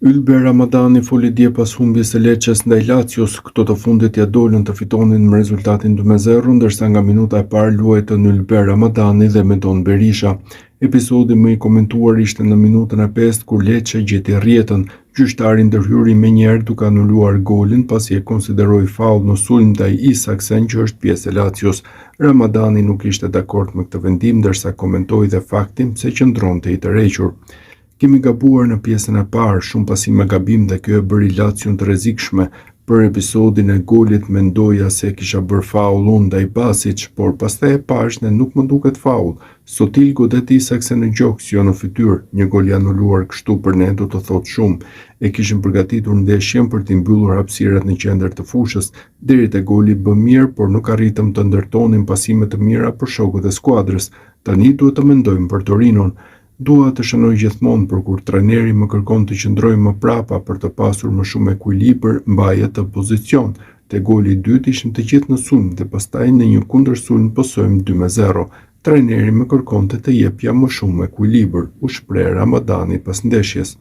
Ylber Ramadani foli dje pas humbjes së Lecces ndaj Lazios. Këto të fundit ja dolën të fitonin me rezultatin 2-0, ndërsa nga minuta e parë luajtën Ylber Ramadani dhe Medon Berisha. Episodi më i komentuar ishte në minutën e 5 kur Lecce gjeti rrjetën. Gjyqtari ndërhyri menjëherë duke anuluar golin pasi e konsideroi faull në sulm ndaj Isaksen, që është pjesë e Lazios. Ramadani nuk ishte dakord me këtë vendim, ndërsa komentoi dhe faktin se qëndronte i tërhequr. Kemi gabuar në pjesën e parë, shumë pasi me gabim dhe kjo e bëri Lacion të rrezikshme. Për episodin e golit mendoja se kisha bërë faull unë ndaj Basic, por pastaj e pashne nuk më duket faull. Sotil godet Isaksen në gjoks, jo në fytyrë. Një gol i anuluar kështu për ne do të thotë shumë. E kishim përgatitur ndeshjen për t'i mbyllur hapësirat në qendër të fushës. Deri te goli bë mirë, por nuk arritëm të ndërtonim pasime të mira për shokët e skuadrës. Tani duhet të mendojmë për Torinon. Dua të shënoj gjithmonë për kur trajneri më kërkon të qëndroj më prapa për të pasur më shumë ekuilibër mbajje të pozicion. Te goli i dytë ishim të gjithë në sulm dhe pastaj në një kundërsulm posojmë 2-0. Trajneri më kërkonte të jepja më shumë ekuilibër, u shpreh Ramadani pas ndeshjes.